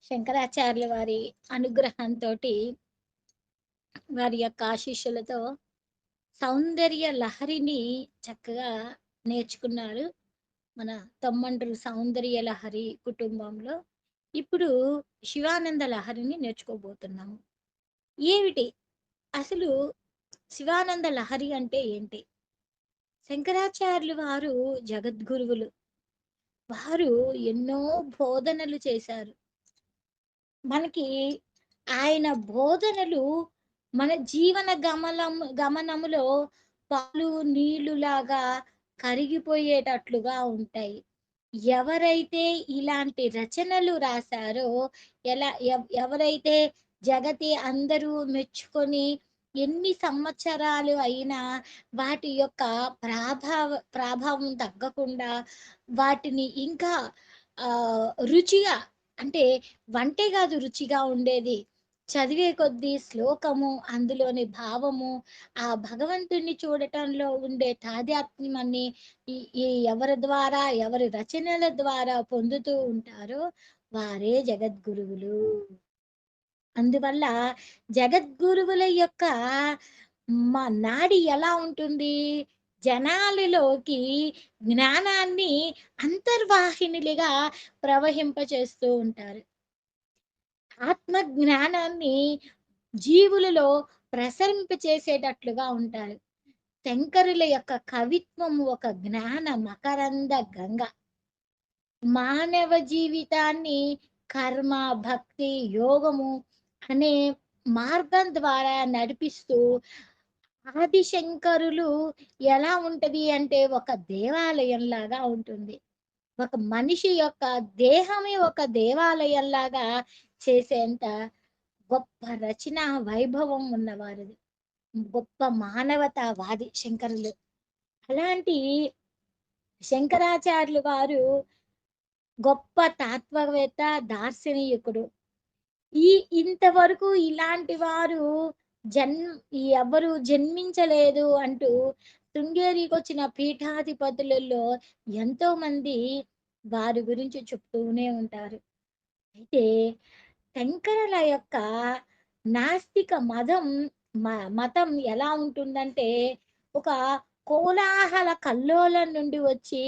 శంకరాచార్యుల వారి అనుగ్రహంతో వారి యొక్క ఆశీస్సులతో సౌందర్య లహరిని చక్కగా నేర్చుకున్నారు మన తమ్మండ్రు సౌందర్య లహరి కుటుంబంలో. ఇప్పుడు శివానంద లహరిని నేర్చుకోబోతున్నాము. ఏమిటి అసలు శివానంద లహరి అంటే ఏంటి? శంకరాచార్యులు వారు జగద్గురువులు. వారు ఎన్నో బోధనలు చేశారు మనకి. ఆయన బోధనలు మన జీవన గమనములో పాలు నీళ్లులాగా కరిగిపోయేటట్లుగా ఉంటాయి. ఎవరైతే ఇలాంటి రచనలు రాశారో, ఎవరైతే జగతి అందరూ మెచ్చుకొని ఎన్ని సంవత్సరాలు అయినా వాటి యొక్క ప్రభావం తగ్గకుండా వాటిని ఇంకా రుచిగా, అంటే వంటే కాదు రుచిగా ఉండేది, చదివే కొద్దీ శ్లోకము అందులోని భావము, ఆ భగవంతుణ్ణి చూడటంలో ఉండే తాదాత్మ్యాన్ని ఈ ఈ ఎవరి ద్వారా, ఎవరి రచనల ద్వారా పొందుతూ ఉంటారో వారే జగద్గురువులు. అందువల్ల జగద్గురువుల యొక్క నాడి ఎలా ఉంటుంది? జనాలలోకి జ్ఞానాన్ని అంతర్వాహినిలుగా ప్రవహింపచేస్తూ ఉంటారు. ఆత్మ జ్ఞానాన్ని జీవులలో ప్రసరింపచేసేటట్లుగా ఉంటారు. శంకరుల యొక్క కవిత్వం ఒక జ్ఞాన మకరంద గంగ. మానవ జీవితాన్ని కర్మ, భక్తి, యోగము అనే మార్గం ద్వారా నడిపిస్తూ, ఆదిశంకరులు ఎలా ఉంటది అంటే ఒక దేవాలయం లాగా ఉంటుంది. ఒక మనిషి యొక్క దేహమే ఒక దేవాలయం లాగా చేసేంత గొప్ప రచన వైభవం ఉన్నవారిది. గొప్ప మానవతావాది శంకరులు. అలాంటి శంకరాచార్యులు వారు గొప్ప తాత్వవేత్త, దార్శనికుడు. ఈ ఇంతవరకు ఇలాంటి వారు జన్ ఎవరు జన్మించలేదు అంటూ శృంగేరికి వచ్చిన పీఠాధిపతులలో ఎంతో మంది వారి గురించి చెప్తూనే ఉంటారు. అయితే శంకరుల యొక్క నాస్తిక మతం ఎలా ఉంటుందంటే, ఒక కోలాహల కల్లోలం నుండి వచ్చి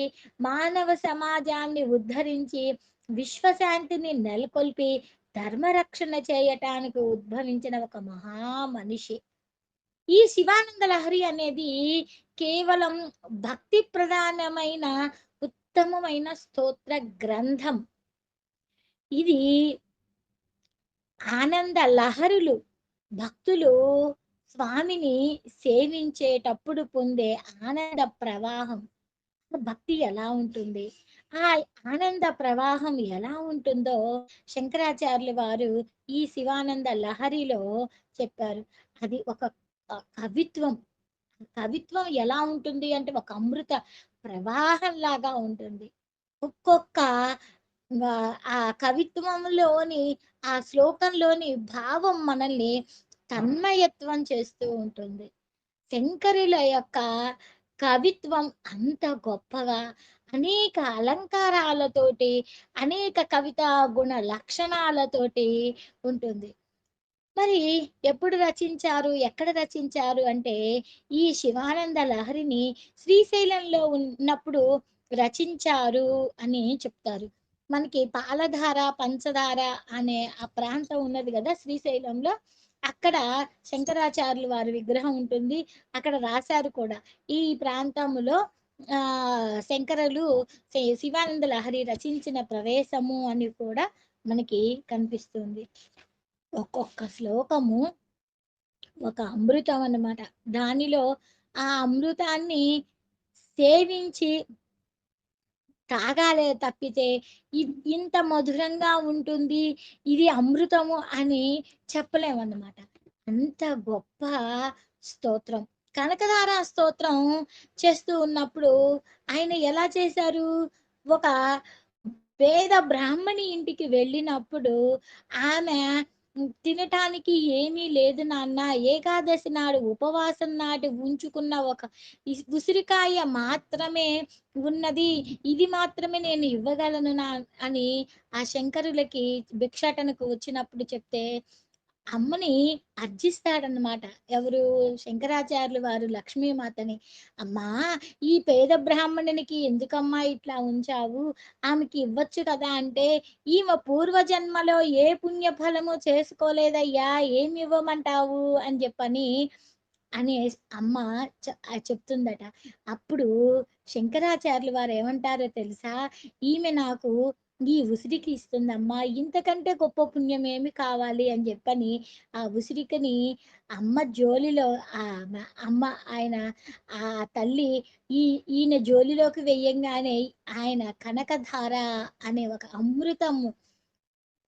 మానవ సమాజాన్ని ఉద్ధరించి విశ్వశాంతిని నెలకొల్పి ధర్మరక్షణ చేయటానికి ఉద్భవించిన ఒక మహా మనిషి. ఈ శివానంద లహరి అనేది కేవలం భక్తి ప్రధానమైన ఉత్తమమైన స్తోత్ర గ్రంథం. ఇది ఆనంద లహరులు. భక్తులు స్వామిని సేవించేటప్పుడు పొందే ఆనంద ప్రవాహం. భక్తి ఎలా ఉంటుంది, ఆ ఆనంద ప్రవాహం ఎలా ఉంటుందో శంకరాచార్యుల వారు ఈ శివానంద లహరిలో చెప్పారు. అది ఒక కవిత్వం. కవిత్వం ఎలా ఉంటుంది అంటే ఒక అమృత ప్రవాహం లాగా ఉంటుంది. ఒక్కొక్క ఆ కవిత్వంలోని, ఆ శ్లోకంలోని భావం మనల్ని తన్మయత్వం చేస్తూ ఉంటుంది. శంకరుల యొక్క కవిత్వం అంత గొప్పగా అనేక అలంకారాలతోటి, అనేక కవితా గుణ లక్షణాలతోటి ఉంటుంది. మరి ఎప్పుడు రచించారు, ఎక్కడ రచించారు అంటే, ఈ శివానంద లహరిని శ్రీశైలంలో ఉన్నప్పుడు రచించారు అని చెప్తారు. మనకి పాలధార, పంచదార అనే ఆ ప్రాంతం ఉన్నది కదా శ్రీశైలంలో. అక్కడ శంకరాచార్యులు వారి విగ్రహం ఉంటుంది. అక్కడ రాశారు కూడా, ఈ ప్రాంతంలో శంకరులు శివానంద లహరి రచించిన ప్రవేశము అని కూడా మనకి కనిపిస్తుంది. ఒక్కొక్క శ్లోకము ఒక అమృతం అన్నమాట. దానిలో ఆ అమృతాన్ని సేవించి తాగాలే తప్పితే ఇంత మధురంగా ఉంటుంది, ఇది అమృతము అని చెప్పలేమన్నమాట. అంత గొప్ప స్తోత్రం. కనకధార స్తోత్రం చేస్తూ ఉన్నప్పుడు ఆయన ఎలా చేశారు? ఒక పేద బ్రాహ్మణి ఇంటికి వెళ్ళినప్పుడు ఆమె తినటానికి ఏమీ లేదు నాన్న. ఏకాదశి నాడు ఉపవాసం నాటి ఉంచుకున్న ఒక ఉసిరికాయ మాత్రమే ఉన్నది. ఇది మాత్రమే నేను ఇవ్వగలను అని ఆ శంకరులకి భిక్షాటనకు వచ్చినప్పుడు చెప్తే అమ్మని అర్జిస్తాడన్నమాట. ఎవరు? శంకరాచార్యులు వారు లక్ష్మీమాతని. "అమ్మా! ఈ పేద బ్రాహ్మణునికి ఎందుకమ్మా ఇట్లా ఉంచావు? ఆమెకి ఇవ్వచ్చు కదా" అంటే, "ఈమె పూర్వజన్మలో ఏ పుణ్యఫలము చేసుకోలేదయ్యా! ఏమివ్వమంటావు?" అని చెప్పని అని అమ్మ చెప్తుందట. అప్పుడు శంకరాచార్యులు వారు ఏమంటారో తెలుసా? "ఈమె నాకు ఈ ఉసిరికి ఇస్తుందమ్మా. ఇంతకంటే గొప్ప పుణ్యం ఏమి కావాలి" అని చెప్పని ఆ ఉసిరికని అమ్మ జోలిలో అమ్మ ఆయన ఆ తల్లి ఈ ఈయన జోలిలోకి వెయ్యంగానే ఆయన కనకధార అనే ఒక అమృతము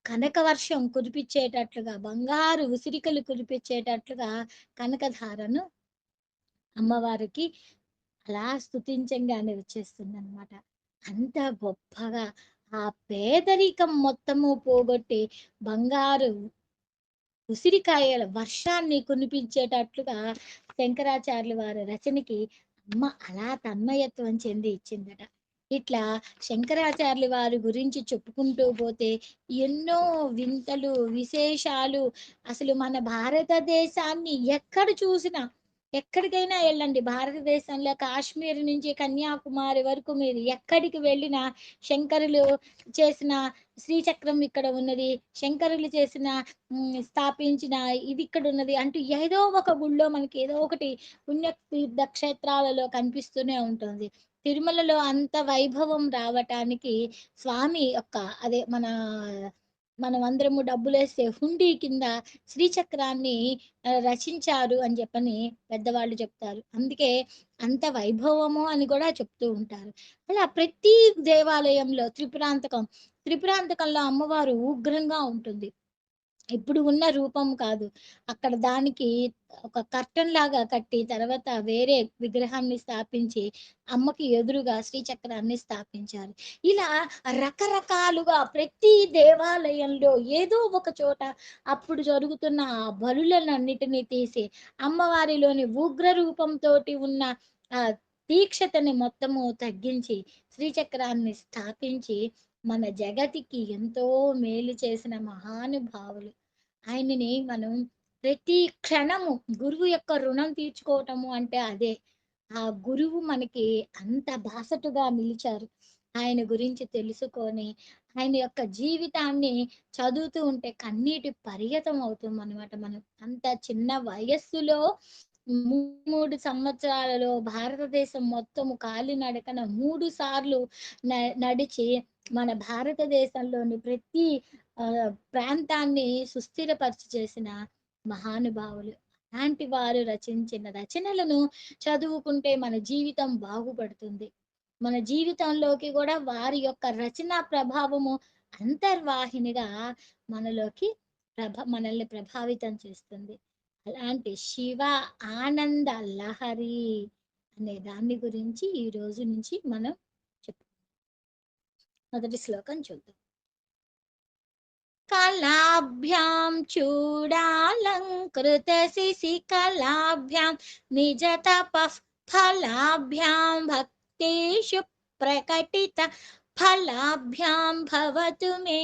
కనకవర్షం కురిపించేటట్లుగా, బంగారు ఉసిరికలు కురిపించేటట్లుగా కనకధారను అమ్మవారికి అలా స్తుతించంగానే వచ్చేస్తుందనమాట. అంత గొప్పగా ఆ పేదరికం మొత్తము పోగొట్టి బంగారు ఉసిరికాయల వర్షాన్ని కురిపించేటట్లుగా శంకరాచార్యుల వారి రచనకి అమ్మ అలా తన్మయత్వం చెంది ఇచ్చిందట. ఇట్లా శంకరాచార్యుల వారి గురించి చెప్పుకుంటూ పోతే ఎన్నో వింతలు, విశేషాలు అసలు మన భారతదేశాన్ని ఎక్కడ చూసినా ఎక్కడికైనా వెళ్ళండి. భారతదేశంలో కాశ్మీర్ నుంచి కన్యాకుమారి వరకు మీరు ఎక్కడికి వెళ్ళినా శంకరులు చేసిన శ్రీచక్రం ఇక్కడ ఉన్నది. శంకరులు చేసిన స్థాపించిన ఇది ఇక్కడ ఉన్నది అంటూ ఏదో ఒక గుళ్ళో మనకి ఏదో ఒకటి పుణ్యతీర్థ క్షేత్రాలలో కనిపిస్తూనే ఉంటుంది. తిరుమలలో అంత వైభవం రావటానికి స్వామి యొక్క అదే మనం అందరము డబ్బులేస్తే హుండీ కింద శ్రీచక్రాన్ని రచించారు అని చెప్పని పెద్దవాళ్ళు చెప్తారు. అందుకే అంత వైభవము అని కూడా చెప్తూ ఉంటారు. అలా ప్రతి దేవాలయంలో త్రిపురాంతకంలో అమ్మవారు ఉగ్రంగా ఉంటుంది. ఇప్పుడు ఉన్న రూపం కాదు. అక్కడ దానికి ఒక కర్టెన్ లాగా కట్టి తర్వాత వేరే విగ్రహాన్ని స్థాపించి అమ్మకి ఎదురుగా శ్రీచక్రాన్ని స్థాపించారు. ఇలా రకరకాలుగా ప్రతి దేవాలయంలో ఏదో ఒక చోట అప్పుడు జరుగుతున్న ఆ బలులనన్నిటిని తీసి అమ్మవారిలోని ఉగ్ర రూపంతోటి ఉన్న ఆ తీక్షతని మొత్తము తగ్గించి శ్రీచక్రాన్ని స్థాపించి మన జగతికి ఎంతో మేలు చేసిన మహానుభావులు. ఆయనని మనం ప్రతి క్షణము గురువు యొక్క రుణం తీర్చుకోవటము అంటే అదే. ఆ గురువు మనకి అంత బాసటగా నిలిచారు. ఆయన గురించి తెలుసుకొని, ఆయన యొక్క జీవితాన్ని చదువుతూ ఉంటే కన్నీటి పర్యంతం అవుతామనమాట మనం. అంత చిన్న వయస్సులో 3 సంవత్సరాలలో భారతదేశం మొత్తము కాలినడకన 3 సార్లు నడిచి మన భారతదేశంలోని ప్రతి ప్రాంతాన్ని సుస్థిరపరిచి చేసిన మహానుభావులు. అలాంటి వారు రచించిన రచనలను చదువుకుంటే మన జీవితం బాగుపడుతుంది. మన జీవితంలోకి కూడా వారి యొక్క రచనా ప్రభావము అంతర్వాహినిగా మనలోకి మనల్ని ప్రభావితం చేస్తుంది. అలాంటి శివ ఆనంద లహరి అనే దాన్ని గురించి ఈ రోజు నుంచి మనం చెప్పు మొదటి శ్లోకం చూద్దాం. కళాభ్యాం చూడాలంకృత శిశికళాభ్యాం నిజ తపః ఫలాభ్యాం భక్తేషు ప్రకటిత ఫలాభ్యాం భవతు మే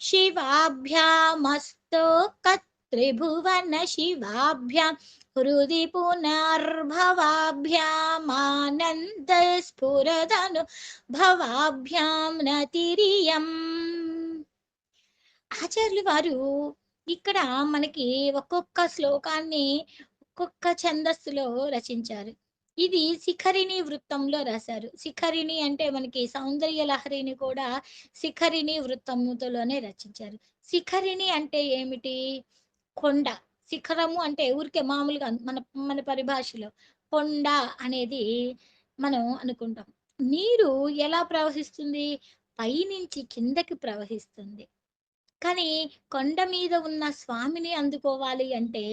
శివాభ్యామస్తో త్రిభువన శివాభ్యాం హృది పునర్భవాభ్యామానంద స్ఫురదను భవాభ్యాం నతిరియం. ఆచార్యులు వారు ఇక్కడ మనకి ఒక్కొక్క శ్లోకాన్ని ఒక్కొక్క ఛందస్సులో రచించారు. ఇది శిఖరిణి వృత్తంలో రాశారు. శిఖరిణి అంటే మనకి సౌందర్య లహరిని కూడా శిఖరిణి వృత్తముతోనే రచించారు. శిఖరిణి అంటే ఏమిటి? కొండ. శిఖరము అంటే ఊరికే మామూలుగా మన మన పరిభాషలో కొండ అనేది మనం అనుకుంటాం. నీరు ఎలా ప్రవహిస్తుంది? పైనుంచి కిందకి ప్రవహిస్తుంది. కానీ కొండ మీద ఉన్న స్వామిని అందుకోవాలి అంటే,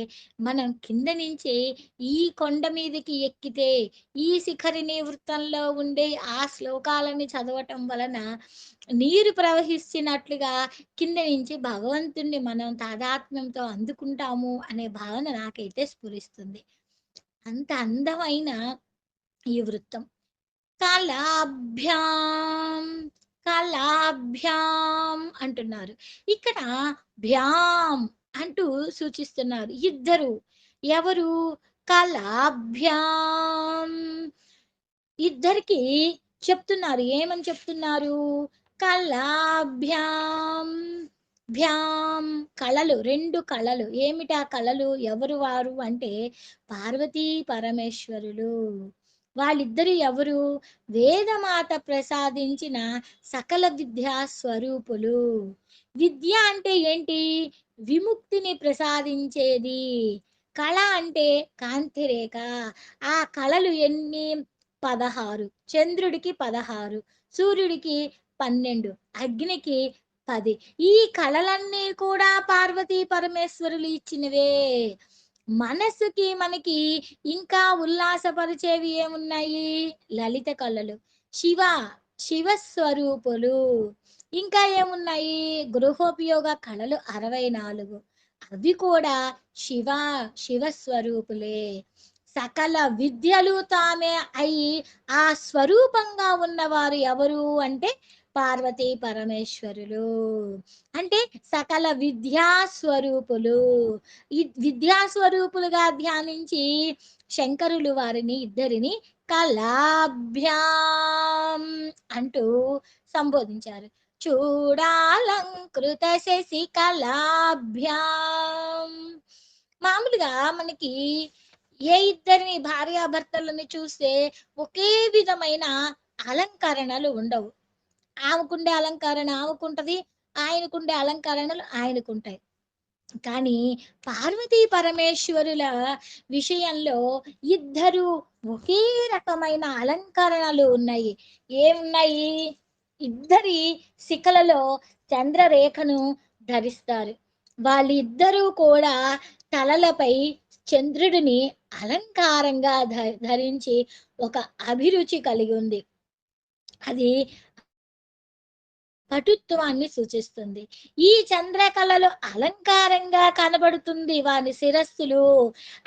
మనం కింద నుంచి ఈ కొండ మీదకి ఎక్కితే, ఈ శిఖరిని వృత్తంలో ఉండే ఆ శ్లోకాలని చదవటం వలన నీరు ప్రవహిస్తున్నట్లుగా కింద నుంచి భగవంతుణ్ణి మనం తాదాత్మ్యంతో అందుకుంటాము అనే భావన నాకైతే స్ఫురిస్తుంది. అంత అందమైన ఈ వృత్తం. కలాభ్యాం, కలాభ్యాం అంటున్నారు. ఇక్కడ భ్యాం అంటూ సూచిస్తున్నారు. ఇద్దరు. ఎవరు? కలాభ్యాం. ఇద్దరికి చెప్తున్నారు. ఏమని చెప్తున్నారు? కలాభ్యాం. భ్యాం కళలు, 2 కళలు. ఏమిటా కళలు? ఎవరు వారు అంటే పార్వతీ పరమేశ్వరులు. వాళ్ళిద్దరు ఎవరు? వేదమాత ప్రసాదించిన సకల విద్యా స్వరూపులు. విద్య అంటే ఏంటి? విముక్తిని ప్రసాదించేది. కళ అంటే కాంతిరేఖ. ఆ కళలు ఎన్ని? 16. చంద్రుడికి 16, సూర్యుడికి 12, అగ్నికి 10. ఈ కళలన్నీ కూడా పార్వతీ పరమేశ్వరులు ఇచ్చినవే. మనసుకి మనకి ఇంకా ఉల్లాసపరిచేవి ఏమున్నాయి? లలిత కళలు. శివ, శివస్వరూపులు. ఇంకా ఏమున్నాయి? గృహోపయోగ కళలు 64. అవి కూడా శివ, శివస్వరూపులే. సకల విద్యలు తామే అయి ఆ స్వరూపంగా ఉన్నవారు ఎవరు అంటే పార్వతీ పరమేశ్వరులు. అంటే సకల విద్యా స్వరూపులు. ఈ విద్యా స్వరూపులుగా ధ్యానించి శంకరులు వారిని ఇద్దరిని కళాభ్యాం అంటూ సంబోధించారు. చూడాలంకృత శశి కళాభ్యాం. మామూలుగా మనకి ఏ ఇద్దరిని భార్యాభర్తలను చూస్తే ఒకే విధమైన అలంకరణలు ఉండవు. ఆమెకుండే అలంకరణ ఆమెకుంటది, ఆయనకుండే అలంకరణలు ఆయనకుంటాయి. కానీ పార్వతీ పరమేశ్వరుల విషయంలో ఇద్దరు ఒకే రకమైన అలంకరణలు ఉన్నాయి. ఏమున్నాయి? ఇద్దరి శిఖలలో చంద్రరేఖను ధరిస్తారు. వాళ్ళిద్దరూ కూడా తలలపై చంద్రుడిని అలంకారంగా ధరించి ఒక అభిరుచి కలిగి ఉంది. అది పటుత్వాన్ని సూచిస్తుంది. ఈ చంద్రకళలు అలంకారంగా కనబడుతుంది వారి శిరస్సులు.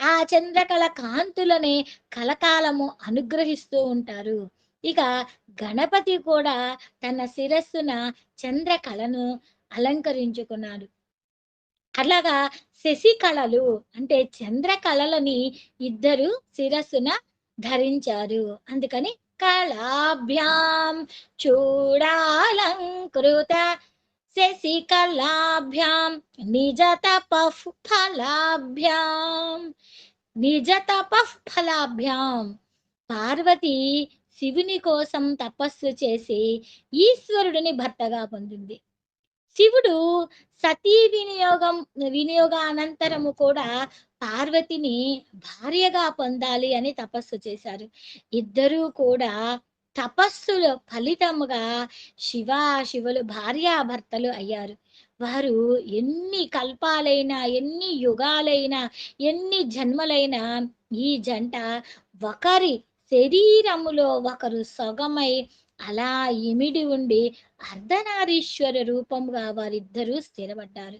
ఆ చంద్రకళ కాంతులని కలకాలము అనుగ్రహిస్తూ ఉంటారు. ఇక గణపతి కూడా తన శిరస్సున చంద్రకళను అలంకరించుకున్నాడు. అలాగా శశికళలు అంటే చంద్రకళలని ఇద్దరు శిరస్సున ధరించారు. అందుకని కళాభ్యాం చూడాలంకృత శశికళాభ్యాం నిజ తపః ఫలాభ్యాం, నిజ తపః ఫలాభ్యాం. పార్వతి శివుని కోసం తపస్సు చేసి ఈశ్వరుడిని భర్తగా పొందింది. శివుడు సతీ వినియోగానంతరము కూడా పార్వతిని భార్యగా పొందాలి అని తపస్సు చేశారు. ఇద్దరూ కూడా తపస్సుల ఫలితముగా శివులు భార్యాభర్తలు అయ్యారు. వారు ఎన్ని కల్పాలైనా, ఎన్ని యుగాలైనా, ఎన్ని జన్మలైనా ఈ జంట ఒకరి శరీరములో ఒకరు సొగమై అలా ఇమిడి ఉండి అర్ధనారీశ్వర రూపంగా వారిద్దరూ స్థిరపడ్డారు.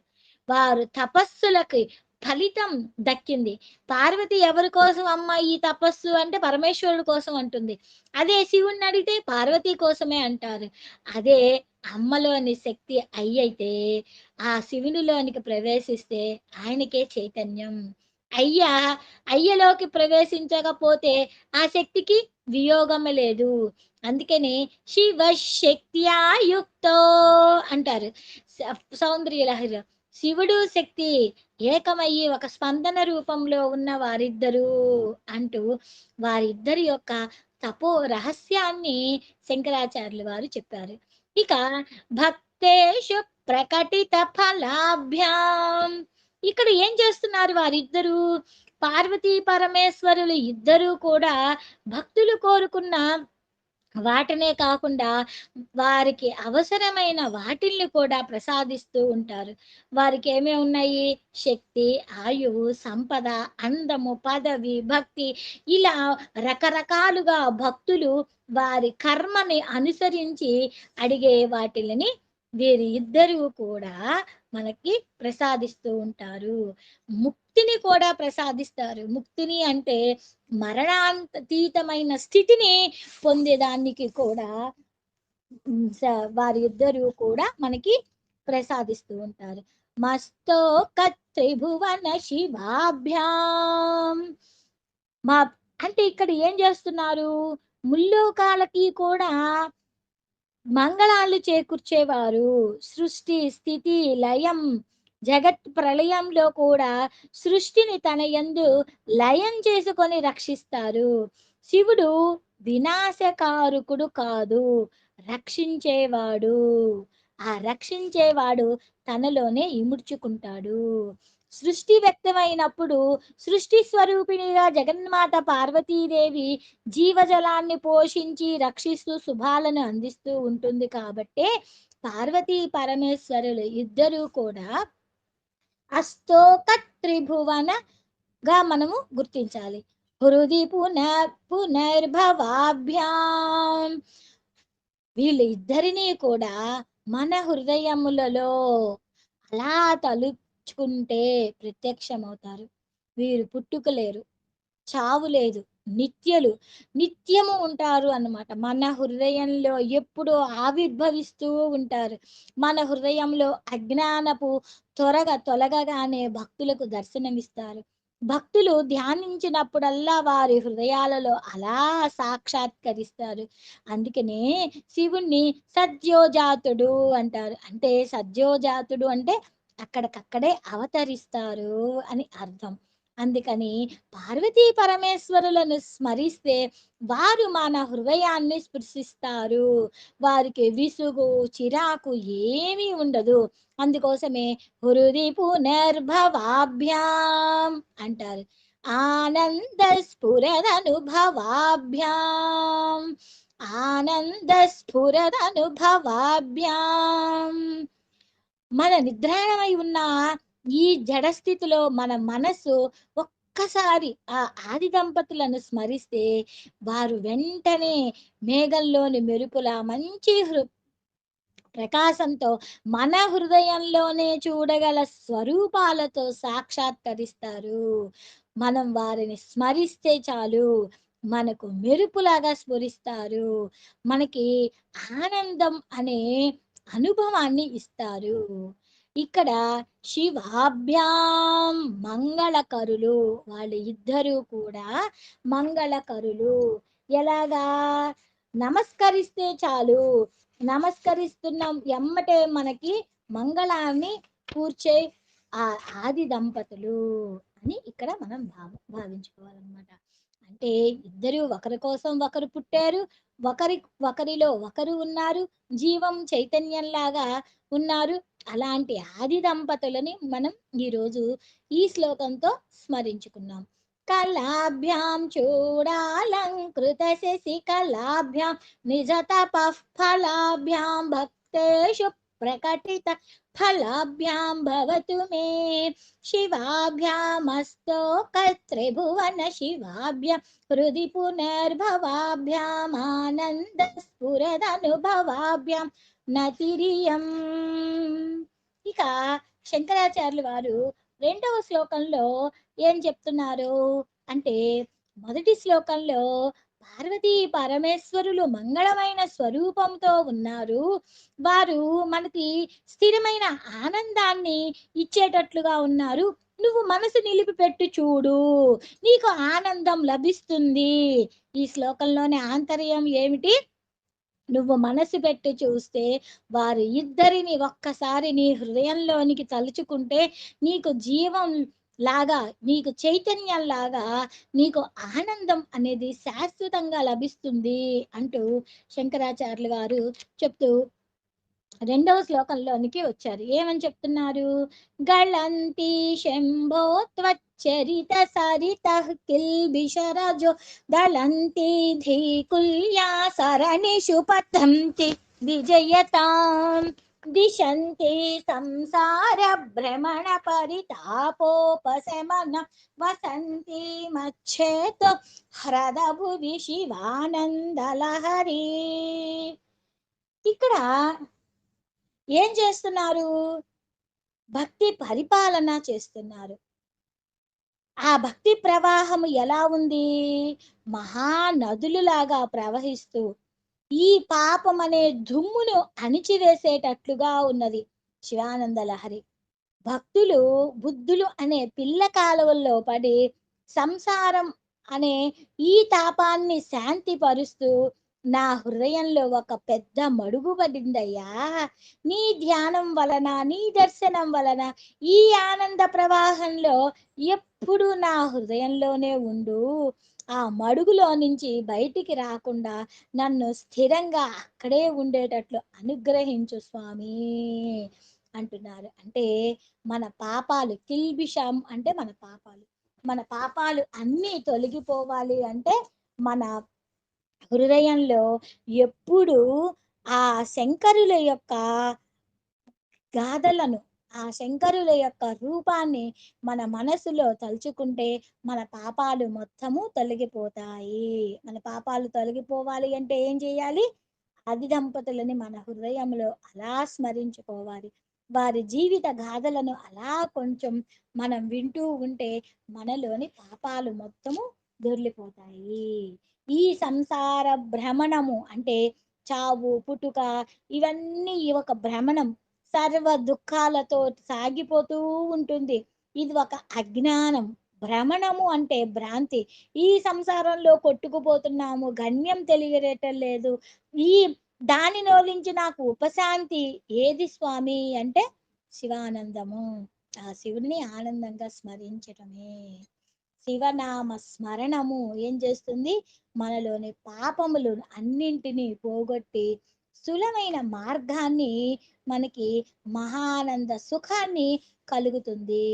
వారు తపస్సులకి ఫలితం దక్కింది. పార్వతి ఎవరి కోసం అమ్మ ఈ తపస్సు అంటే పరమేశ్వరుడు కోసం అంటుంది. అదే శివుణ్ణి అడిగితే పార్వతి కోసమే అంటారు. అదే అమ్మలోని శక్తి అయితే ఆ శివునిలోనికి ప్రవేశిస్తే ఆయనకే చైతన్యం. అయ్య అయ్యలోకి ప్రవేశించకపోతే ఆ శక్తికి వియోగం లేదు. అందుకని శివశక్త్యాయుక్తో అంటారు సౌందర్య లహరిలో. శివుడు శక్తి ఏకమయ్యి ఒక స్పందన రూపంలో ఉన్న వారిద్దరూ అంటూ వారిద్దరి యొక్క తపో రహస్యాన్ని శంకరాచార్యులు వారు చెప్పారు. ఇక భక్తేషు ప్రకటిత ఫలాభ్యాం. ఇక్కడ ఏం చేస్తున్నారు వారిద్దరూ? పార్వతీ పరమేశ్వరులు ఇద్దరూ కూడా భక్తులు కోరుకున్న వాటినే కాకుండా వారికి అవసరమైన వాటిల్ని కూడా ప్రసాదిస్తూ ఉంటారు. వారికి ఏమేమి ఉన్నాయి? శక్తి, ఆయువు, సంపద, అందము, పదవి, భక్తి ఇలా రకరకాలుగా భక్తులు వారి కర్మని అనుసరించి అడిగే వాటిలని వీరి ఇద్దరు కూడా మనకి ప్రసాదిస్తూ ఉంటారు. ముక్తిని కూడా ప్రసాదిస్తారు. ముక్తిని అంటే మరణాతీతమైన స్థితిని పొందేదానికి కూడా వారి ఇద్దరు కూడా మనకి ప్రసాదిస్తూ ఉంటారు. మస్తోక త్రిభువన శివాభ్యాం మా అంటే ఇక్కడ ఏం చేస్తున్నారు? ముల్లోకాలకి కూడా మంగళాలు చేకూర్చేవారు. సృష్టి, స్థితి, లయం, జగత్ ప్రళయంలో కూడా సృష్టిని తన యందు లయం చేసుకొని రక్షిస్తారు. శివుడు వినాశకారకుడు కాదు, రక్షించేవాడు. ఆ రక్షించేవాడు తనలోనే ఇముడ్చుకుంటాడు. సృష్టి వ్యక్తమైనప్పుడు సృష్టి స్వరూపిణిగా జగన్మాత పార్వతీదేవి జీవజలాన్ని పోషించి రక్షిస్తూ శుభాలను అందిస్తూ ఉంటుంది కాబట్టే పార్వతీ పరమేశ్వరులు ఇద్దరూ కూడా అష్టోక త్రిభువనగా మనము గుర్తించాలి. హృది పునర్భవాభ్యాం వీళ్ళు ఇద్దరినీ కూడా మన హృదయములలో అలా తలుచుకుంటే ప్రత్యక్షమవుతారు. వీరు పుట్టుకలేరు, చావు లేదు, నిత్యలు, నిత్యము ఉంటారు అన్నమాట. మన హృదయంలో ఎప్పుడూ ఆవిర్భవిస్తూ ఉంటారు. మన హృదయంలో అజ్ఞానపు తొలగగానే భక్తులకు దర్శనమిస్తారు. భక్తులు ధ్యానించినప్పుడల్లా వారి హృదయాలలో అలా సాక్షాత్కరిస్తారు. అందుకనే శివుణ్ణి సద్యోజాతుడు అంటారు. అంటే సద్యోజాతుడు అంటే అక్కడికక్కడే అవతరిస్తారు అని అర్థం. అందుకని పార్వతీ పరమేశ్వరులను స్మరిస్తే వారు మన హృదయాన్ని స్పృశిస్తారు. వారికి విసుగు, చిరాకు ఏమీ ఉండదు. అందుకోసమే హృది పునర్భవాభ్యాం అంటారు. ఆనంద స్ఫురదనుభవాభ్యాం ఆనంద స్ఫురదనుభవాభ్యాం మన నిద్రాణమై ఉన్న ఈ జడస్థితిలో మన మనసు ఒక్కసారి ఆ ఆది దంపతులను స్మరిస్తే వారు వెంటనే మేఘంలోని మెరుపుల మంచి ప్రకాశంతో మన హృదయంలోనే చూడగల స్వరూపాలతో సాక్షాత్కరిస్తారు. మనం వారిని స్మరిస్తే చాలు, మనకు మెరుపులాగా స్ఫురిస్తారు. మనకి ఆనందం అనే అనుభవాన్ని ఇస్తారు. ఇక్కడ శివాభ్యాం మంగళకరులు, వాళ్ళు ఇద్దరు కూడా మంగళకరులు. ఎలాగా? నమస్కరిస్తే చాలు, నమస్కరిస్తున్నాం ఎమ్మటే మనకి మంగళాన్ని కూర్చే ఆ ఆది దంపతులు అని ఇక్కడ మనం భావించుకోవాలన్నమాట. అంటే ఇద్దరు ఒకరి కోసం ఒకరు పుట్టారు, ఒకరిలో ఒకరు ఉన్నారు, జీవం చైతన్యంలాగా ఉన్నారు. అలాంటి ఆది దంపతులని మనం ఈరోజు ఈ శ్లోకంతో స్మరించుకున్నాం. కళాభ్యాం చూడాలంకృత శశికళాభ్యాం నిజ తపఃఫలాభ్యాం భక్తేషు ప్రకటిత ఫలాభ్యాం భవతు మే శివాభ్యామస్తోక త్రిభువన శివాభ్యాం హృది పునర్భవాభ్యాం ఆనంద స్ఫురదనుభవాభ్యాం నతిరియం. ఇక శంకరాచార్యులు వారు రెండవ శ్లోకంలో ఏం చెప్తున్నారు అంటే, మొదటి శ్లోకంలో పార్వతీ పరమేశ్వరులు మంగళమైన స్వరూపంతో ఉన్నారు. వారు మనకి స్థిరమైన ఆనందాన్ని ఇచ్చేటట్లుగా ఉన్నారు. నువ్వు మనసు నిలిపిపెట్టు చూడు, నీకు ఆనందం లభిస్తుంది. ఈ శ్లోకంలోని ఆంతర్యం ఏమిటి? నువ్వు మనసు పెట్టి చూస్తే వారి ఇద్దరిని ఒక్కసారి నీ హృదయంలోనికి తలుచుకుంటే నీకు జీవం లాగా, నీకు చైతన్యం లాగా, నీకు ఆనందం అనేది శాశ్వతంగా లభిస్తుంది అంటూ శంకరాచార్యులు గారు చెప్తూ రెండవ శ్లోకంలోనికి వచ్చారు. ఏమని చెప్తున్నారు? గళంతి శంభో చరిత సరిత కిల్బిషరజో దళంతి ధీకుల్యా సరణిషు పతంతి విజయతాం దిశంతి సంసార భ్రమణ పరితాపోపశమన వసంతి మచ్చేతో హ్రదభువి శివానందలహరి. ఇక్కడ ఏం చేస్తున్నారు? భక్తి పరిపాలన చేస్తున్నారు. ఆ భక్తి ప్రవాహం ఎలా ఉంది? మహానదులులాగా ప్రవహిస్తూ ఈ పాపం అనే దుమ్మును అణిచివేసేటట్లుగా ఉన్నది శివానంద లహరి. భక్తులు బుద్ధులు అనే పిల్ల కాలువల్లో పడి సంసారం అనే ఈ తాపాన్ని శాంతిపరుస్తూ నా హృదయంలో ఒక పెద్ద మడుగు పడిందయ్యా, నీ ధ్యానం వలన, నీ దర్శనం వలన ఈ ఆనంద ప్రవాహంలో ఎప్పుడు నా హృదయంలోనే ఉండు, ఆ మడుగులో నుంచి బయటికి రాకుండా నన్ను స్థిరంగా అక్కడే ఉండేటట్లు అనుగ్రహించు స్వామి అంటున్నారు. అంటే మన పాపాలు, కిల్బిషం అంటే మన పాపాలు అన్నీ తొలగిపోవాలి అంటే మన హృదయంలో ఎప్పుడు ఆ శంకరుల యొక్క గాథలను, ఆ శంకరుల యొక్క రూపాన్ని మన మనసులో తలుచుకుంటే మన పాపాలు మొత్తము తొలగిపోతాయి. మన పాపాలు తొలగిపోవాలి అంటే ఏం చేయాలి? ఆది దంపతులని మన హృదయంలో అలా స్మరించుకోవాలి. వారి జీవిత గాథలను అలా కొంచెం మనం వింటూ ఉంటే మనలోని పాపాలు మొత్తము దొర్లిపోతాయి. ఈ సంసార భ్రమణము అంటే చావు పుట్టుక ఇవన్నీ ఒక భ్రమణం, సర్వ దుఃఖాలతో సాగిపోతూ ఉంటుంది. ఇది ఒక అజ్ఞానం. భ్రమణము అంటే భ్రాంతి. ఈ సంసారంలో కొట్టుకుపోతున్నాము, గమ్యం తెలియటం లేదు. ఈ దానిలో నుంచి నాకు ఉపశాంతి ఏది స్వామి అంటే శివానందము. ఆ శివుని ఆనందంగా స్మరించటమే. శివనామ స్మరణము ఏం చేస్తుంది? మనలోని పాపములు అన్నింటినీ పోగొట్టి సులభమైన మార్గాన్ని, మనకి మహానంద సుఖాన్ని కలుగుతుంది.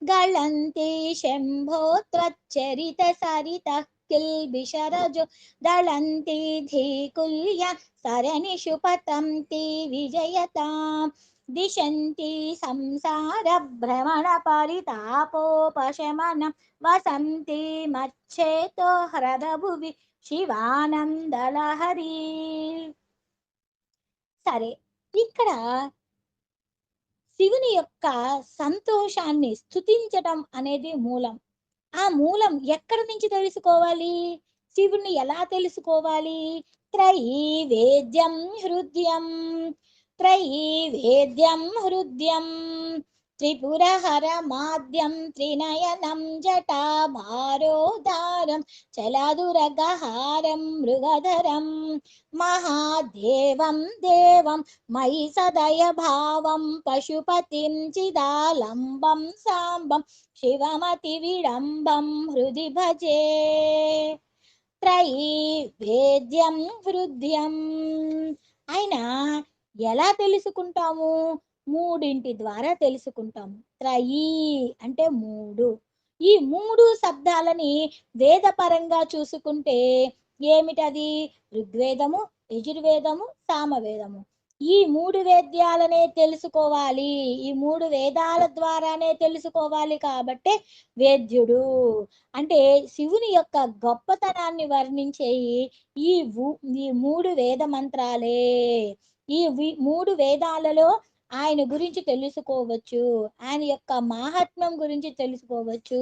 గళంతే శంభో త్వచ్చరిత సరిత కిల్బిషరజో దళంతి ధీకుల్య సరణిషు పతంతి విజయతాం దిశంతి సంసార భ్రమణ పరితాపోపశమనం వసంతి మచ్చేతో హ్రదభువి శివానందలహరి. సరే, ఇక్కడ శివుని యొక్క సంతోషాన్ని స్తుతించటం అనేది మూలం. ఆ మూలం ఎక్కడి నుంచి తెలుసుకోవాలి? శివుణ్ణి ఎలా తెలుసుకోవాలి? త్రయీ వేద్యం హృద్యం, త్రయీ వేద్యం హృద్యం త్రిపురహర మాద్యం త్రినయనం జటాభారోదారం చలదురగహారం మృగధరం మహాదేవం దేవం మయి సదయ భావం పశుపతిం చిదాలంబం సాంబం శివమతి విడంబం హృది భజే. త్రయీ వేద్యం హృద్యం. ఆయన ఎలా తెలుసుకుంటాము? మూడింటి ద్వారా తెలుసుకుంటాము. త్రయీ అంటే మూడు. ఈ మూడు శబ్దాలని వేదపరంగా చూసుకుంటే ఏమిటది? ఋగ్వేదము, యజుర్వేదము, సామవేదము. ఈ మూడు వేద్యాలనే తెలుసుకోవాలి. ఈ మూడు వేదాల ద్వారానే తెలుసుకోవాలి కాబట్టి వేద్యుడు అంటే శివుని యొక్క గొప్పతనాన్ని వర్ణించే ఈ మూడు వేద మంత్రాలే. మూడు వేదాలలో ఆయన గురించి తెలుసుకోవచ్చు, ఆయన యొక్క మాహాత్మ్యం గురించి తెలుసుకోవచ్చు.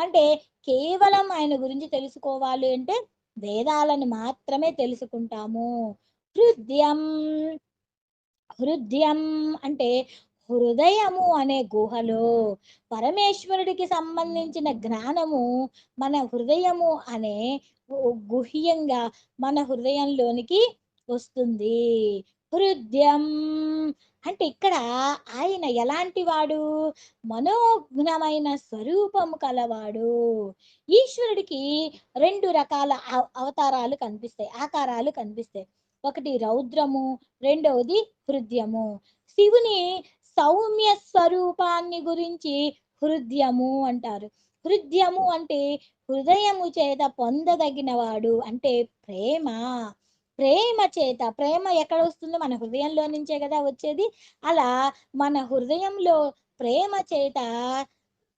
అంటే కేవలం ఆయన గురించి తెలుసుకోవాలి అంటే వేదాలను మాత్రమే తెలుసుకుంటాము. హృదయం, హృదయం అంటే హృదయము అనే గుహలో పరమేశ్వరుడికి సంబంధించిన జ్ఞానము మన హృదయము అనే గుహ్యంగా మన హృదయంలోనికి వస్తుంది. హృదయం అంటే ఇక్కడ ఆయన ఎలాంటి వాడు? మనోజ్ఞమైన స్వరూపము కలవాడు. ఈశ్వరుడికి రెండు రకాల అవతారాలు కనిపిస్తాయి, ఆకారాలు కనిపిస్తాయి. ఒకటి రౌద్రము, రెండవది హృదయము. శివుని సౌమ్య స్వరూపాన్ని గురించి హృదయము అంటారు. హృదయము అంటే హృదయము చేత పొందదగినవాడు అంటే ప్రేమ. ప్రేమ చేత, ప్రేమ ఎక్కడ వస్తుందో మన హృదయంలో నుంచే కదా వచ్చేది. అలా మన హృదయంలో ప్రేమ చేత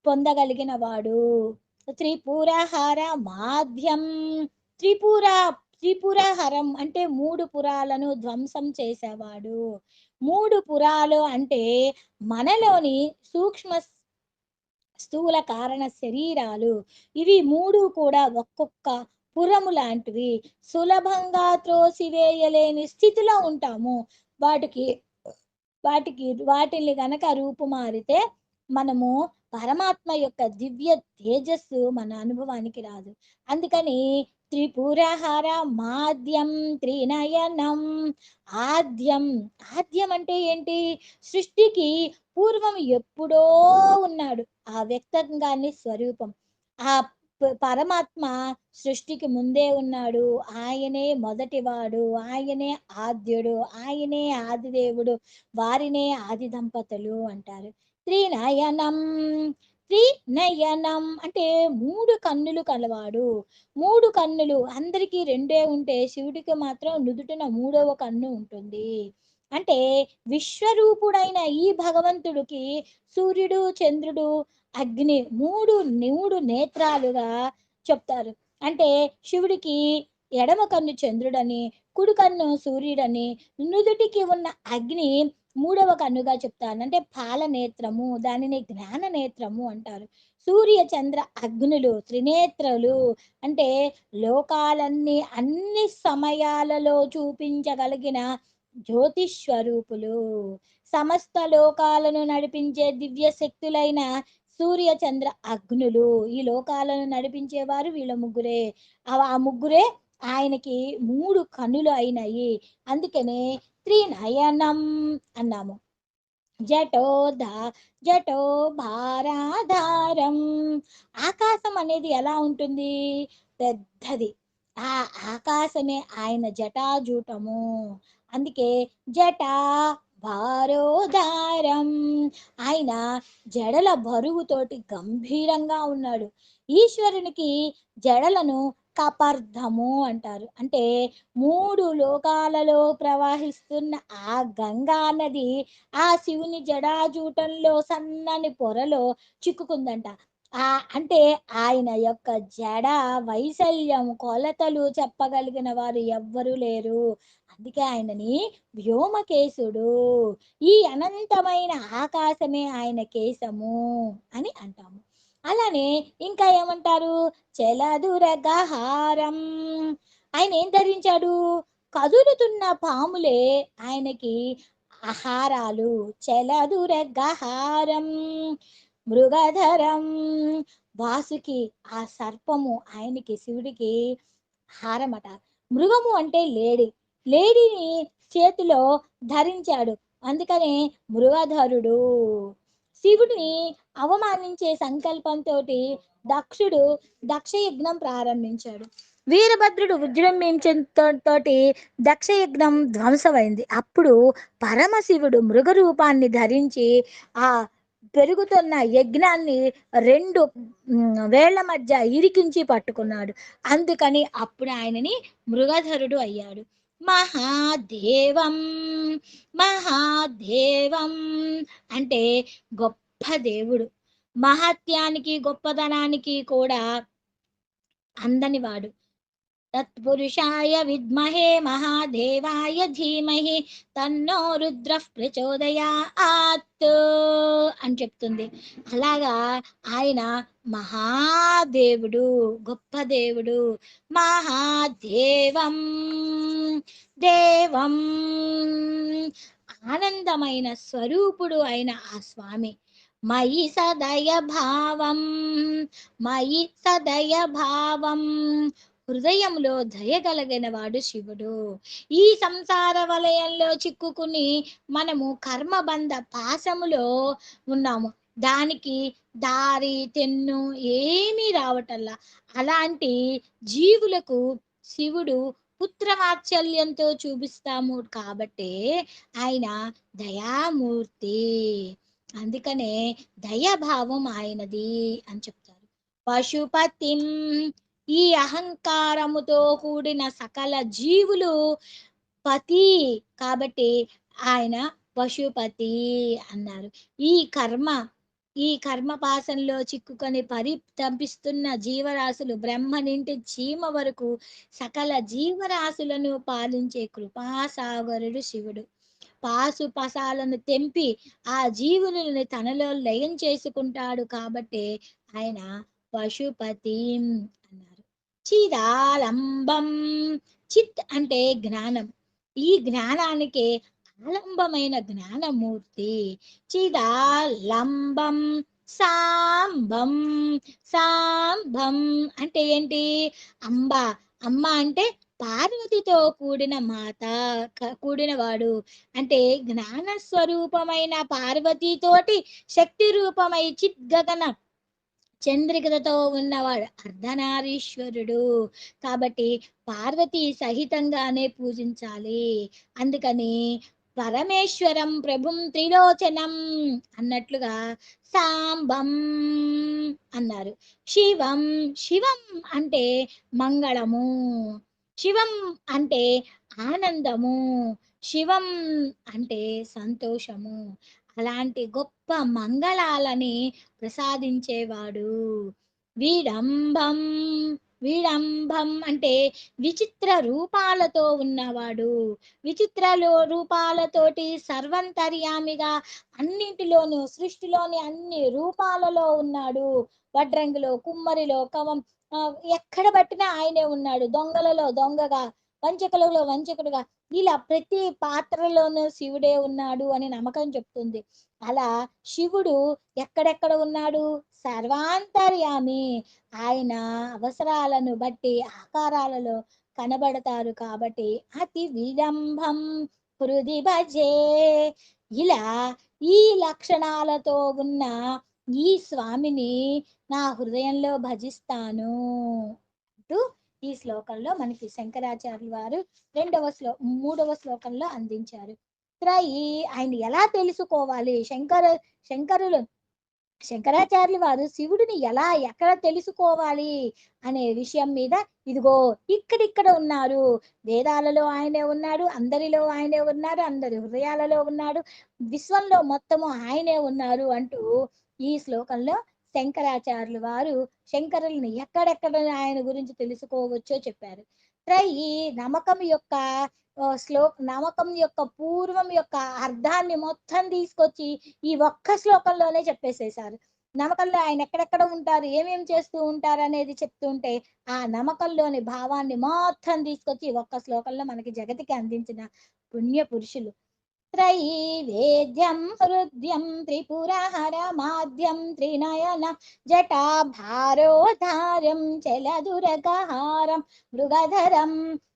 పొందగలిగిన వాడు. త్రిపురహర మాధ్యం. త్రిపుర త్రిపురహరం అంటే మూడు పురాలను ధ్వంసం చేసేవాడు. మూడు పురాలు అంటే మనలోని సూక్ష్మ స్థూల కారణ శరీరాలు. ఇవి మూడు కూడా ఒక్కొక్క పురము లాంటివి. సులభంగా త్రోసివేయలేని స్థితిలో ఉంటాము. వాటికి వాటిని గనక రూపుమారితే మనము పరమాత్మ యొక్క దివ్య తేజస్సు మన అనుభవానికి రాదు. అందుకని త్రిపురహర మాద్యం త్రినయనం. ఆద్యం. ఆద్యం అంటే ఏంటి? సృష్టికి పూర్వం ఎప్పుడో ఉన్నాడు ఆ వ్యక్తంగాన్ని స్వరూపం. ఆ పరమాత్మ సృష్టికి ముందే ఉన్నాడు. ఆయనే మొదటివాడు, ఆయనే ఆద్యుడు, ఆయనే ఆదిదేవుడు. వారినే ఆది దంపతులు అంటారు. త్రినయనం. త్రినయనం అంటే మూడు కన్నులు కలవాడు. మూడు కన్నులు అందరికీ రెండే ఉంటే శివుడికి మాత్రం నుదుటిన మూడవ కన్ను ఉంటుంది. అంటే విశ్వరూపుడైన ఈ భగవంతుడికి సూర్యుడు, చంద్రుడు, అగ్ని మూడు మూడు నేత్రాలుగా చెప్తారు. అంటే శివుడికి ఎడమ కన్ను చంద్రుడని, కుడి కన్ను సూర్యుడని, నుదుటికి ఉన్న అగ్ని మూడవ కన్నుగా చెప్తాను. అంటే పాల నేత్రము, దానిని జ్ఞాన నేత్రము అంటారు. సూర్య చంద్ర అగ్నులు త్రినేత్రులు అంటే లోకాలన్నీ అన్ని సమయాలలో చూపించగలిగిన జ్యోతిస్వరూపులు. సమస్త లోకాలను నడిపించే దివ్య శక్తులైన సూర్య చంద్ర అగ్నులు. ఈ లోకాలను నడిపించేవారు వీళ్ళ ముగ్గురే. ఆ ముగ్గురే ఆయనకి మూడు కన్నులు అయినాయి. అందుకనే త్రినయనం అన్నాము. జటోధ జటో భారాధారం. ఆకాశం అనేది ఎలా ఉంటుంది? పెద్దది. ఆ ఆకాశమే ఆయన జటాజూటము. అందుకే జటా భారోధారం. ఆయన జడల బరువుతోటి గంభీరంగా ఉన్నాడు. ఈశ్వరునికి జడలను కపర్ధము అంటారు. అంటే మూడు లోకాలలో ప్రవహిస్తున్న ఆ గంగా నది ఆ శివుని జడాజూటంలో సన్నని పొరలో చిక్కుకుందంట. అంటే ఆయన యొక్క జడ వైశల్యం కొలతలు చెప్పగలిగిన వారు ఎవ్వరూ లేరు. అందుకే ఆయనని వ్యోమకేశుడు. ఈ అనంతమైన ఆకాశమే ఆయన కేశము అని అంటాము. అలానే ఇంకా ఏమంటారు? చలదురగహారం. ఆయన ఏం ధరించాడు? కదులుతున్న పాములే ఆయనకి ఆహారాలు. చలదురగహారం మృగధరం. వాసుకి ఆ సర్పము ఆయనకి శివుడికి హారమట. మృగము అంటే లేడి. లేడిని చేతిలో ధరించాడు. అందుకనే మృగధరుడు. శివుడిని అవమానించే సంకల్పంతో దక్షుడు దక్షయజ్ఞం ప్రారంభించాడు. వీరభద్రుడు విజృంభించడంతోటి దక్షయజ్ఞం ధ్వంసమైంది. అప్పుడు పరమశివుడు మృగ రూపాన్ని ధరించి ఆ పెరుగుతున్న యజ్ఞాన్ని రెండు వేళ్ల మధ్య ఇరికించి పట్టుకున్నాడు. అందుకని అప్పుడు ఆయనని మృగధరుడు అయ్యాడు. మహాదేవం. మహాదేవం అంటే గొప్ప దేవుడు. మహత్యానికి గొప్పదనానికి కూడా అందని వాడు. తత్పురుషాయ విద్మహే మహాదేవాయ ధీమహి తన్నో రుద్ర ప్రచోదయాత్ అని చెప్తుంది. అలాగా ఆయన మహాదేవుడు, గొప్ప దేవుడు. మహాదేవం దేవం ఆనందమైన స్వరూపుడు అయిన ఆ స్వామి. మయి సదయ భావం. మయి సదయ భావం హృదయంలో దయగలిగిన వాడు శివుడు. ఈ సంసార వలయంలో చిక్కుకుని మనము కర్మబంధ పాశములో ఉన్నాము. దానికి దారి తెన్ను ఏమీ రావటల్లా. అలాంటి జీవులకు శివుడు పుత్రవాత్సల్యంతో చూపిస్తాము కాబట్టే ఆయన దయామూర్తి. అందుకనే దయాభావం ఆయనది అని చెప్తారు. పశుపతిం. ఈ అహంకారముతో కూడిన సకల జీవులు పతి కాబట్టి ఆయన పశుపతి అన్నారు. ఈ కర్మ ఈ కర్మపాశంలో చిక్కుకొని పరితపిస్తున్న జీవరాశులు బ్రహ్మ నుండి చీమ వరకు సకల జీవరాశులను పాలించే కృపాసాగరుడు శివుడు. పాశుపశాలను తెంపి ఆ జీవులని తనలో లయం చేసుకుంటాడు కాబట్టి ఆయన పశుపతి అన్నారు. చిదాలంబం. చిత్ అంటే జ్ఞానం. ఈ జ్ఞానానికి ఆలంబమైన జ్ఞానమూర్తి. చిదాలంబం సాంబం. సాంబం అంటే ఏంటి? అంబ. అమ్మ అంటే పార్వతితో కూడిన మాత, కూడిన వాడు. అంటే జ్ఞాన స్వరూపమైన పార్వతీతోటి శక్తి రూపమై చిద్గగన చంద్రికతో ఉన్నవాడు అర్ధనారీశ్వరుడు. కాబట్టి పార్వతీ సహితంగానే పూజించాలి. అందుకని పరమేశ్వరం ప్రభుం త్రిలోచనం అన్నట్లుగా సాంబం అన్నారు. శివం. శివం అంటే మంగళము. శివం అంటే ఆనందము. శివం అంటే సంతోషము. అలాంటి గొప్ప మంగళాలని ప్రసాదించేవాడు. విడంబం. విడంబం అంటే విచిత్ర రూపాలతో ఉన్నవాడు. రూపాలతోటి సర్వంతర్యామిగా అన్నింటిలోనూ సృష్టిలోని అన్ని రూపాలలో ఉన్నాడు. వడ్రంగిలో, కుమ్మరిలో, ఎక్కడ పట్టినా ఆయనే ఉన్నాడు. దొంగలలో దొంగగా, వంచకులలో వంచకుడుగా, ఇలా ప్రతి పాత్రలోనూ శివుడే ఉన్నాడు అని నమ్మకం చెప్తుంది. అలా శివుడు ఎక్కడెక్కడ ఉన్నాడు? సర్వాంతర్యామి. ఆయన అవసరాలను బట్టి ఆకారాలలో కనబడతారు కాబట్టి అతి విడంబం హృది భజే. ఇలా ఈ లక్షణాలతో ఉన్న ఈ స్వామిని నా హృదయంలో భజిస్తాను అంటూ ఈ శ్లోకంలో మనకి శంకరాచార్యులు వారు మూడవ శ్లోకంలో అందించారు. త్రయి ఆయన ఎలా తెలుసుకోవాలి? శంకరులు శంకరాచార్యులు వారు శివుడిని ఎలా ఎక్కడ తెలుసుకోవాలి అనే విషయం మీద ఇదిగో ఇక్కడిక్కడ ఉన్నారు. వేదాలలో ఆయనే ఉన్నాడు, అందరిలో ఆయనే ఉన్నారు, అందరి హృదయాలలో ఉన్నాడు, విశ్వంలో మొత్తము ఆయనే ఉన్నారు అంటూ ఈ శ్లోకంలో శంకరాచార్యులు వారు శంకరుల్ని ఎక్కడెక్కడ ఆయన గురించి తెలుసుకోవచ్చో చెప్పారు. ఈ నమ్మకం యొక్క నమ్మకం యొక్క పూర్వం యొక్క అర్థాన్ని మొత్తం తీసుకొచ్చి ఈ ఒక్క శ్లోకంలోనే చెప్పేసేశారు. నమ్మకంలో ఆయన ఎక్కడెక్కడ ఉంటారు, ఏమేం చేస్తూ ఉంటారు అనేది చెప్తుంటే ఆ నమ్మకంలోని భావాన్ని మొత్తం తీసుకొచ్చి ఒక్క శ్లోకంలో మనకి జగతికి అందించిన పుణ్య పురుషులు. त्रैवेद्यं हृद्यं त्रिपुरहरमाद्यं त्रिनयनं जटाभारोद्धार्यं चलदुरगहारं मृगधरं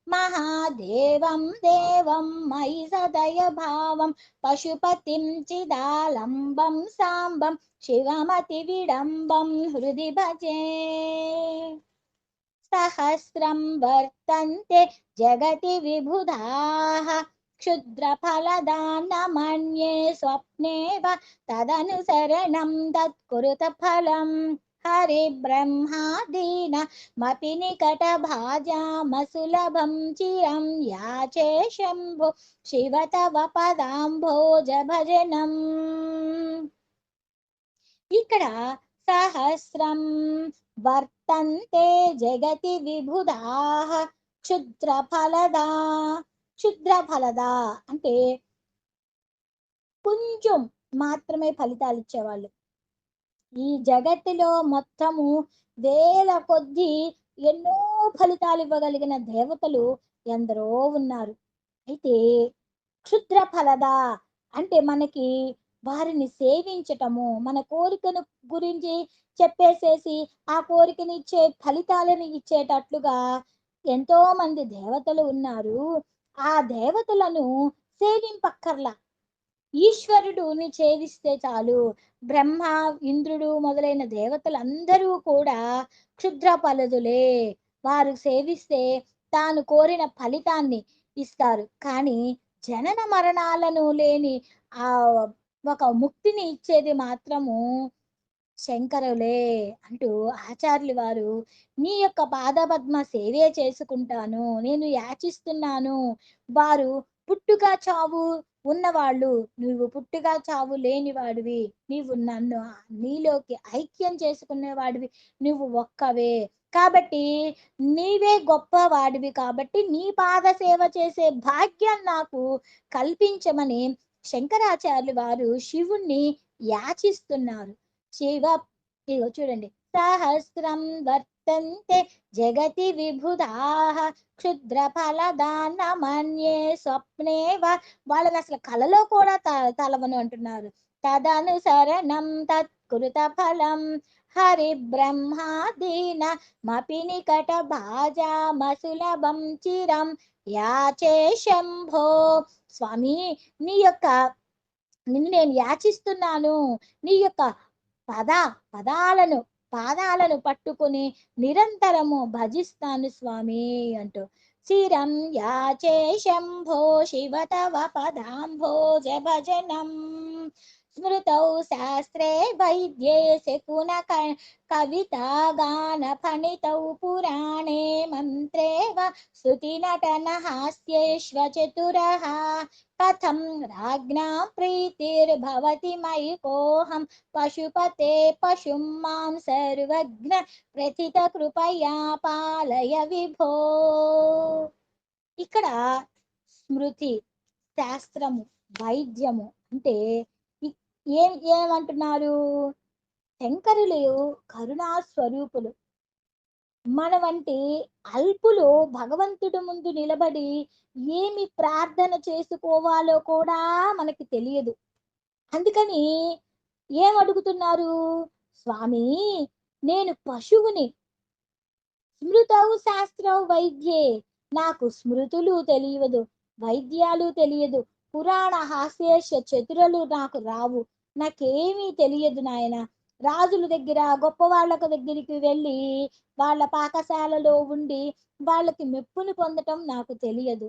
महादेवं देवं मयि सदयभावं पशुपतिं चिदालम्बं साम्बं शिवमतिविडम्बं हृदि भजे। सहस्रं वर्तन्ते जगति विबुधाः क्षुद्रफलदा न मन्ये स्वप्नेव तदनुसरणं तत्कुरुत फलम् हरिब्रह्मादीनमपि निकटभाजामसुलभं चिरं याचे शम्भो शिव तव पदाम्भोज भजनम्। ఇక్కడ సహస్రం వర్తంతే జగతి విబుధాః క్షుద్రఫలదా. క్షుద్రఫలదా అంటే కొంచెం మాత్రమే ఫలితాలు ఇచ్చేవాళ్ళు. ఈ జగత్తులో మొత్తము వేల కొద్దీ ఎన్నో ఫలితాలు ఇవ్వగలిగిన దేవతలు ఎందరో ఉన్నారు. అయితే క్షుద్ర ఫలదా అంటే మనకి వారిని సేవించటము, మన కోరికను గురించి చెప్పేసేసి ఆ కోరికని ఇచ్చే ఫలితాలను ఇచ్చేటట్లుగా ఎంతో మంది దేవతలు ఉన్నారు. ఆ దేవతలను సేవింపక్కర్లా, ఈశ్వరుడుని చేవిస్తే చాలు. బ్రహ్మ, ఇంద్రుడు మొదలైన దేవతలందరూ కూడా క్షుద్ర ఫలదులే. వారు సేవిస్తే తాను కోరిన ఫలితాన్ని ఇస్తారు. కానీ జనన మరణాలను లేని ఆ ఒక ముక్తిని ఇచ్చేది మాత్రము శంకరులే అంటూ ఆచార్యులు వారు నీ యొక్క పాదపద్మ సేవే చేసుకుంటాను, నేను యాచిస్తున్నాను. వారు పుట్టుక చావు ఉన్నవాళ్ళు, నువ్వు పుట్టుక చావు లేనివాడివి, నీవు నన్ను నీలోకి ఐక్యం చేసుకునేవాడివి, నువ్వు ఒక్కవే. కాబట్టి నీవే గొప్పవాడివి, కాబట్టి నీ పాద సేవ చేసే భాగ్యం నాకు కల్పించమని శంకరాచార్యులు వారు శివుణ్ణి యాచిస్తున్నారు. శివ ఇగో చూడండి, సహస్రం వర్తంతే జగతి విభుధాః క్షుద్ర ఫలదాన మన్యే స్వప్నేవ. వాళ్ళని అసలు కలలో కూడా తలవను అంటున్నారు. తదనుసరణం తత్కృత ఫలం హరి బ్రహ్మాదీన మపి నికట భాజామసులభం చిరం యాచే శంభో. స్వామి, నీ యొక్క నిన్ను నేను యాచిస్తున్నాను, నీ యొక్క పద పదాలను పాదాలను పట్టుకుని నిరంతరము భజిస్తాను స్వామి అంటూ. చిరం యాచే శంభో శివ తవ పదాంభోజ భజనం స్మృతౌ శాస్త్రే వైద్యే శకున కవితా గాన ఫణితౌ పురాణే మంత్రేవ స్తుతి నటన హాస్యేష్వ చతురః కథం రాజ్ఞా ప్రీతిర్భవతి మయి కోహం పశుపతే పశుం మాం సర్వజ్ఞ ప్రథిత కృపయా పాలయ విభో. ఇక్కడ స్మృతి, శాస్త్రము, వైద్యము అంటే ఏమంటున్నారు? శంకరులు కరుణా స్వరూపులు. మన వంటి అల్పులు భగవంతుడి ముందు నిలబడి ఏమి ప్రార్థన చేసుకోవాలో కూడా మనకి తెలియదు. అందుకని ఏం అడుగుతున్నారు? స్వామి, నేను పశువుని, స్మృతౌ శాస్త్రౌ వైద్యే, నాకు స్మృతులు తెలియదు, వైద్యాలు తెలియదు, పురాణ హాస్యేష చతురలు నాకు రావు, నాకేమీ తెలియదు నాయన. రాజుల దగ్గర గొప్ప వాళ్ళ దగ్గరికి వెళ్ళి వాళ్ళ పాకశాలలో ఉండి వాళ్ళకి మెప్పుని పొందటం నాకు తెలియదు.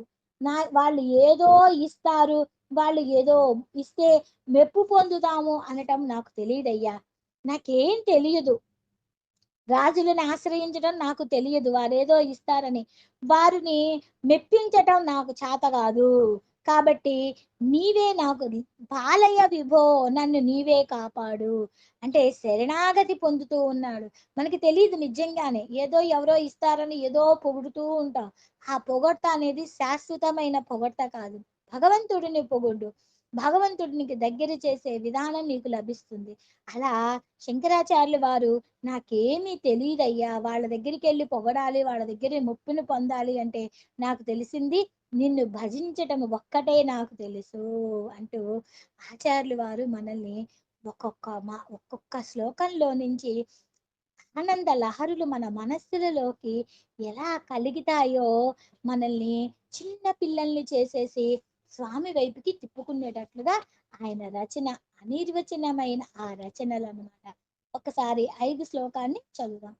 వాళ్ళు ఏదో ఇస్తారు, వాళ్ళు ఏదో ఇస్తే మెప్పు పొందుతాము అనటం నాకు తెలియదయ్యా. నాకేం తెలియదు, రాజులను ఆశ్రయించడం నాకు తెలియదు, వారేదో ఇస్తారని వారిని మెప్పించటం నాకు చేత కాదు. కాబట్టి నీవే నాకు పాలయ విభో, నన్ను నీవే కాపాడు అంటే శరణాగతి పొందుతూ ఉన్నాడు. మనకి తెలియదు నిజంగానే, ఏదో ఎవరో ఇస్తారని ఏదో పొగుడుతూ ఉంటాం. ఆ పొగడ్త అనేది శాశ్వతమైన పొగడ్త కాదు. భగవంతుడిని పొగుడు, భగవంతుడినికి దగ్గర చేసే విధానం నీకు లభిస్తుంది. అలా శంకరాచార్యులు వారు నాకేమీ తెలియదయ్యా, వాళ్ళ దగ్గరికి వెళ్ళి పొగడాలి, వాళ్ళ దగ్గర ముప్పును పొందాలి అంటే నాకు తెలిసింది నిన్ను భజించటం ఒక్కటే నాకు తెలుసు అంటూ ఆచార్యులు వారు మనల్ని ఒక్కొక్క శ్లోకంలో నుంచి ఆనంద లహరులు మన మనస్సులలోకి ఎలా కలిగితాయో మనల్ని చిన్న పిల్లల్ని చేసేసి స్వామి వైపుకి తిప్పుకునేటట్లుగా ఆయన రచన, అనిర్వచనమైన ఆ రచనలు అన్నమాట. ఒకసారి 5 శ్లోకాన్ని చదువుదాం.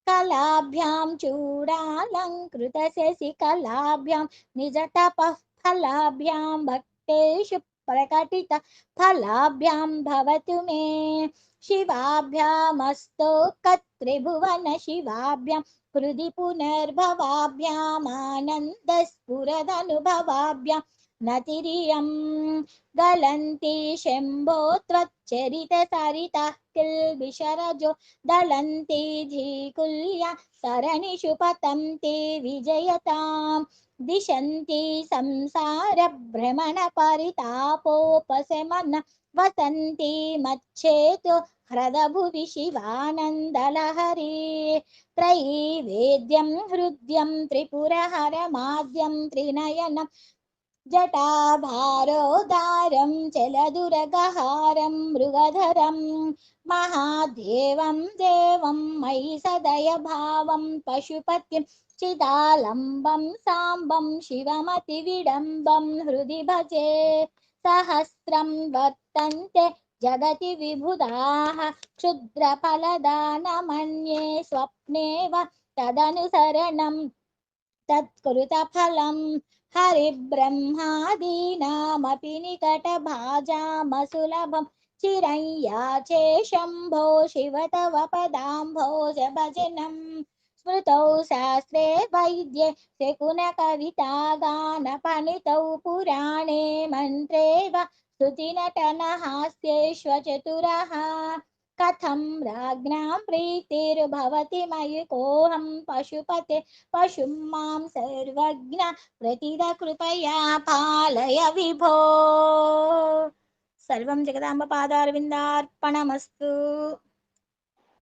కళాభ్యాం చూడాలంకృత శశి కళాభ్యాం నిజ తపః ఫలాభ్యాం భక్తేషు ప్రకటిత ఫలాభ్యాం భవతు మే శివాభ్యామస్తో కత్రిభువన శివాభ్యాం హృది పునర్భవాభ్యామానంద స్ఫురదనుభవాభ్యాం నతిరియం గలంతి శంభో త్వచ్చరిత సరిత కిల్బిషరజో దళంతి ధీకుల్య సరణిషు పతంతి విజయతాం దిశంతి సంసార భ్రమణ పరితాపోపశమన వసంతి మచ్చేతు హ్రదభువి శివానందలహరి త్రైవేద్యం హృద్యం త్రిపురహరమాద్యం త్రినయనం జటాభారోదారం చలదురగహారం మృగధరం మహాదేవం దేవం మయి సదయ భావం పశుపతిం చిదాలంబం సాంబం శివమతి విడంబం హృది భజే సహస్రం వర్తంతే జగతి విభుధాః క్షుద్ర ఫలదాన మన్యే స్వప్నేవ తదనుసరణం తత్కృత ఫలం హరి బ్రహ్మాదీనామపి నికట భాజామసులభం चिरञ्याचे शम्भो शिव तव पदाम्भोज भजनं स्मृतौ शास्त्रे वैद्ये शकुनकविता गानपणितौ पुराणे मन्त्रे वा स्तुतिनटनहास्येष्वचतुरः कथं राज्ञां प्रीतिर्भवति मयि कोऽहं पशुपते पशुं मां सर्वज्ञ प्रतिद कृपया पालय विभो। सर्वं जगदाम्ब पादारविन्दार्पणमस्तु।